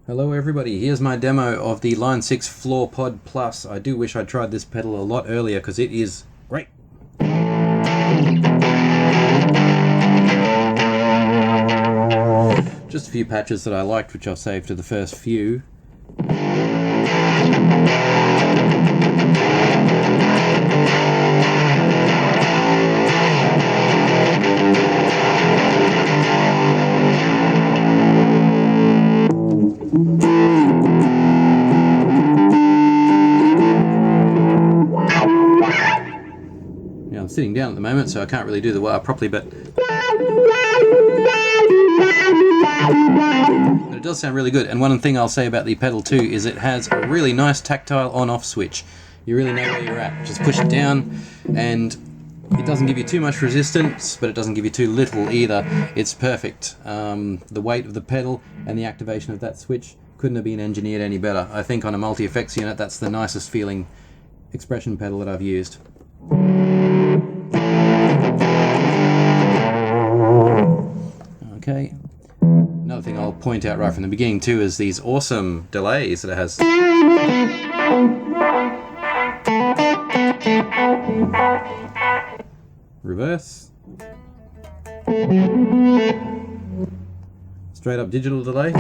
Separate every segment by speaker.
Speaker 1: Hello everybody, here's my demo of the Line 6 Floor Pod Plus. I do wish I'd tried this pedal a lot earlier because it is great. Just a few patches that I liked, which I'll save to the first few. I'm sitting down at the moment, so I can't really do the wah properly, but it does sound really good. And one thing I'll say about the pedal too is it has a really nice tactile on-off switch. You really know where you're at. Just push it down, and it doesn't give you too much resistance, but it doesn't give you too little either. It's perfect. The weight of the pedal and the activation of that switch couldn't have been engineered any better. I think on a multi-effects unit, that's the nicest feeling expression pedal that I've used. Okay. Another thing I'll point out right from the beginning too is these awesome delays that it has. Reverse. Straight up digital delay.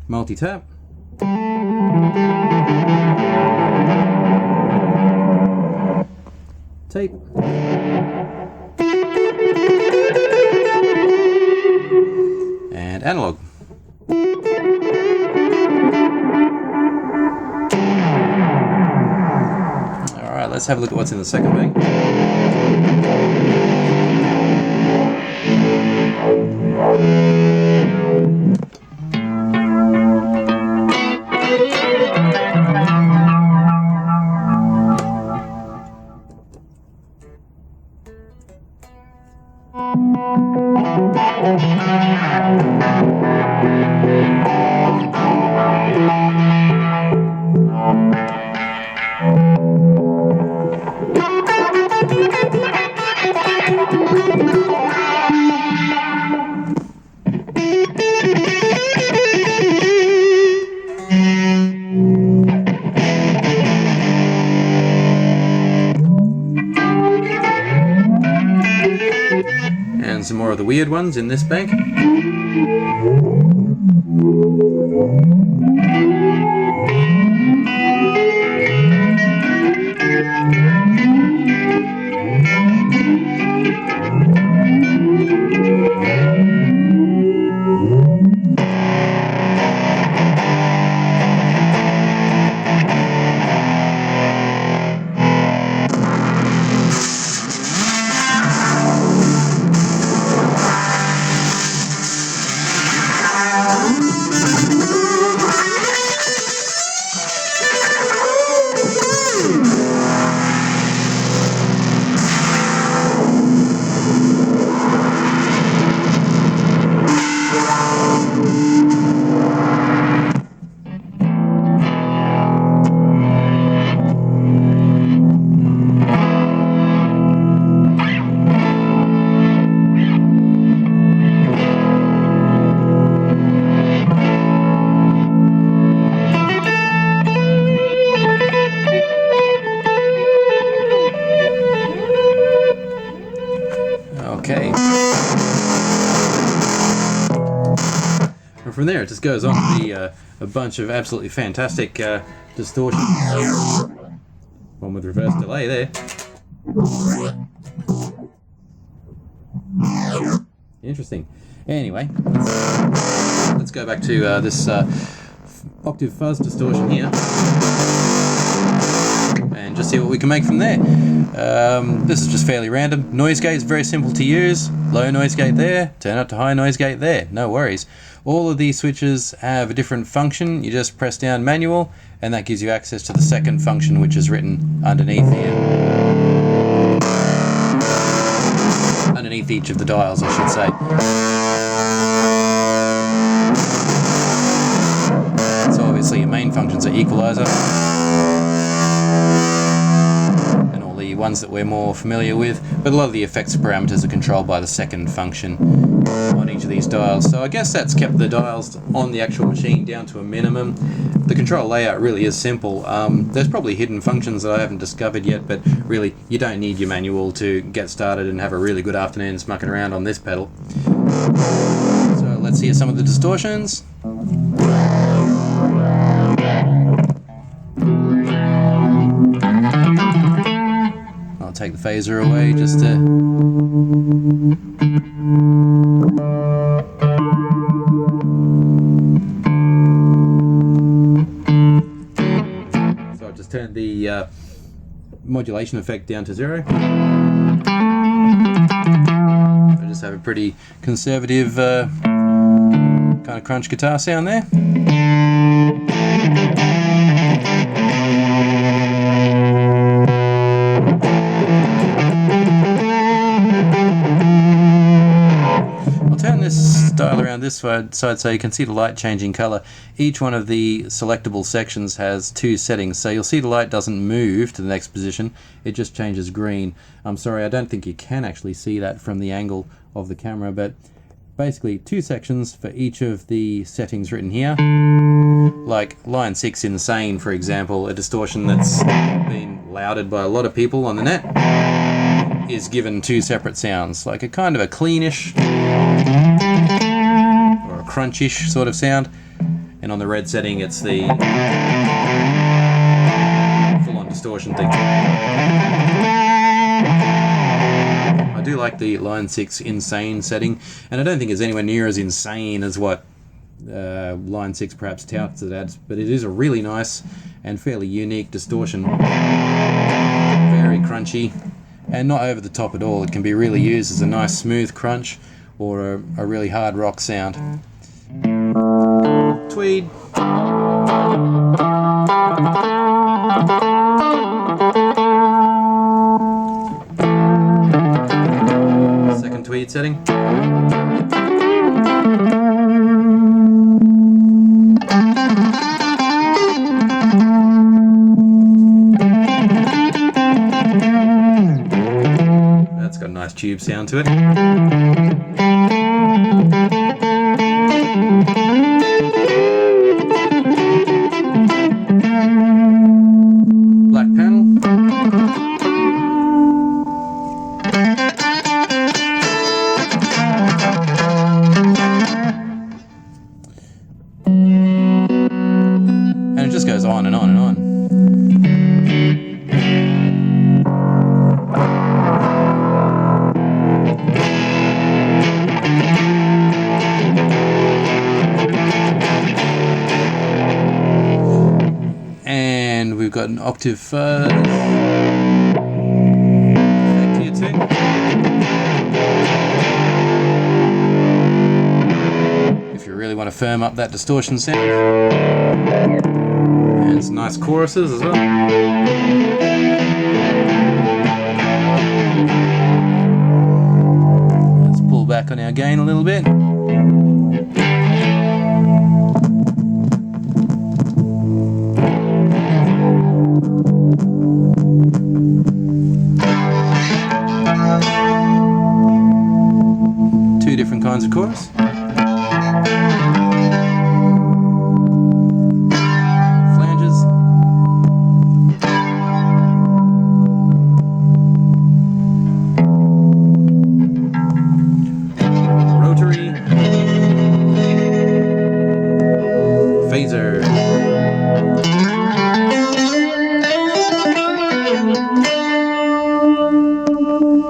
Speaker 1: Multi-tap. Tape. And analog. Alright, let's have a look at what's in the second bank. And some more of the weird ones in this bank. Okay. And from there, it just goes on to be a bunch of absolutely fantastic distortion. One with reverse delay there. Interesting. Anyway, let's go back to this octave fuzz distortion here. And just see what we can make from there. This is just fairly random. Noise gate is very simple to use. Low noise gate there, turn up to high noise gate there, no worries. All of these switches have a different function. You just press down manual and that gives you access to the second function, which is written underneath here. Underneath each of the dials, I should say. So obviously your main functions are equalizer. Ones that we're more familiar with, but a lot of the effects parameters are controlled by the second function. on each of these dials. So I guess that's kept the dials on the actual machine down to a minimum. The control layout really is simple. There's probably hidden functions that I haven't discovered yet, but really you don't need your manual to get started and have a really good afternoon smucking around on this pedal. So let's hear some of the distortions. I'll take the phaser away just to... So I've just turned the modulation effect down to 0. I just have a pretty conservative kind of crunch guitar sound there. This dial around this side so you can see the light changing color. Each one of the selectable sections has 2 settings, so you'll see the light doesn't move to the next position, it just changes green. I'm sorry, I don't think you can actually see that from the angle of the camera, but basically 2 sections for each of the settings written here. Like line 6 Insane, for example, a distortion that's been lauded by a lot of people on the net, is given 2 separate sounds, like a kind of a cleanish or a crunchish sort of sound, and on the red setting it's the full-on distortion thing. I do like the line 6 Insane setting, and I don't think it's anywhere near as insane as what line 6 perhaps touts it as, but it is a really nice and fairly unique distortion. Very crunchy and not over the top at all. It can be really used as a nice smooth crunch or a really hard rock sound. Tweed. Second tweed setting. That's got a nice tube sound to it. Black panel. And it just goes on and on and on. And we've got an octave fuzz effect here too. If you really want to firm up that distortion sound. And some nice choruses as well. Let's pull back on our gain a little bit. Two different kinds of chorus. Flanges. Rotary. Phaser.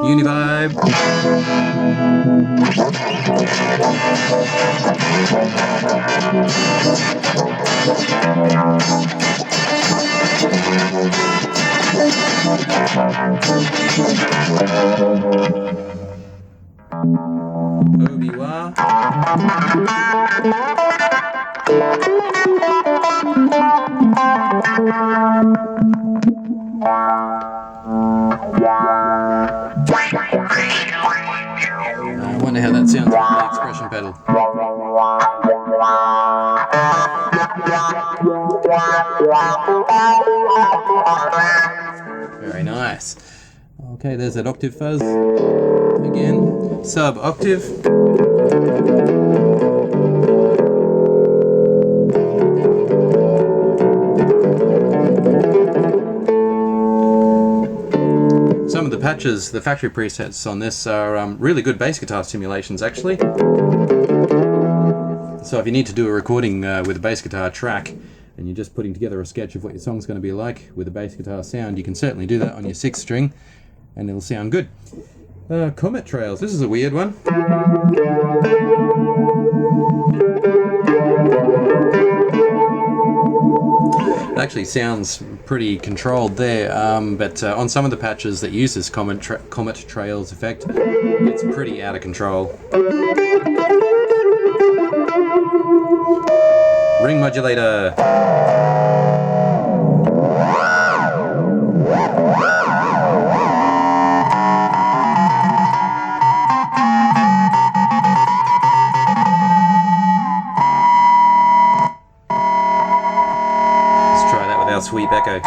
Speaker 1: Univibe. Obi-Wa. I wonder how that sounds with the expression pedal. Very nice. Okay, there's that octave fuzz. again, sub-octave. Some of the patches, the factory presets on this are really good bass guitar simulations actually. So if you need to do a recording with a bass guitar track and you're just putting together a sketch of what your song's going to be like with a bass guitar sound, you can certainly do that on your 6th string and it'll sound good. Comet trails, this is a weird one. It actually sounds pretty controlled there, but on some of the patches that use this comet trails effect, it's pretty out of control. Ring modulator. Sweep echo.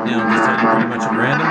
Speaker 1: Now I'm just turning pretty much at random.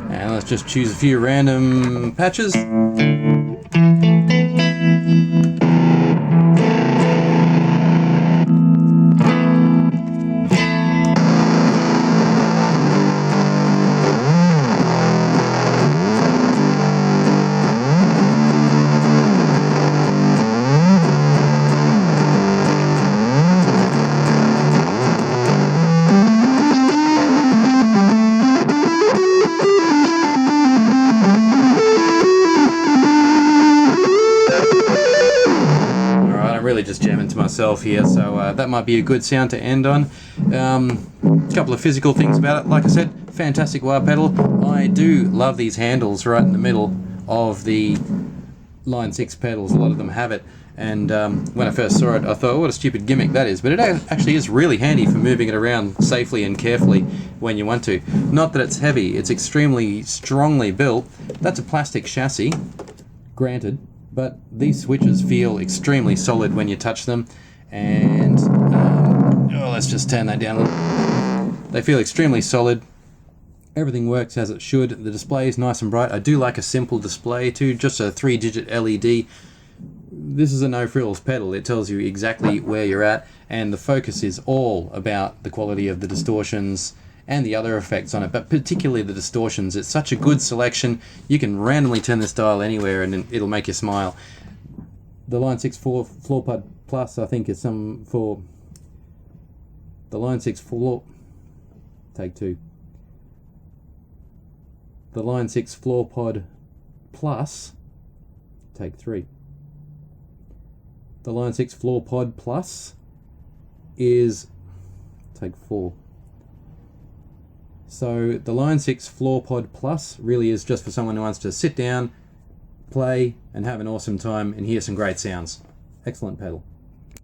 Speaker 1: And let's just choose a few random patches. Just jamming to myself here, so that might be a good sound to end on. A couple of physical things about it. Like I said, fantastic wah pedal. I do love these handles right in the middle of the Line 6 pedals. A lot of them have it, and when I first saw it I thought, oh, what a stupid gimmick that is, but it actually is really handy for moving it around safely and carefully when you want to. Not that it's heavy, it's extremely strongly built. That's a plastic chassis, granted, but these switches feel extremely solid when you touch them, and let's just turn that down a little. They feel extremely solid. Everything works as it should. The display is nice and bright. I do like a simple display too, just a 3-digit LED. This is a no-frills pedal. It tells you exactly where you're at, and the focus is all about the quality of the distortions and the other effects on it, but particularly the distortions. It's such a good selection. You can randomly turn this dial anywhere and it'll make you smile. The Line 6 floor pod plus, I think, is some for the Line 6 floor. Take two. The Line 6 floor pod plus. Take three. The Line 6 floor pod plus is take four. So the Line 6 Floor Pod Plus really is just for someone who wants to sit down, play, and have an awesome time and hear some great sounds. Excellent pedal.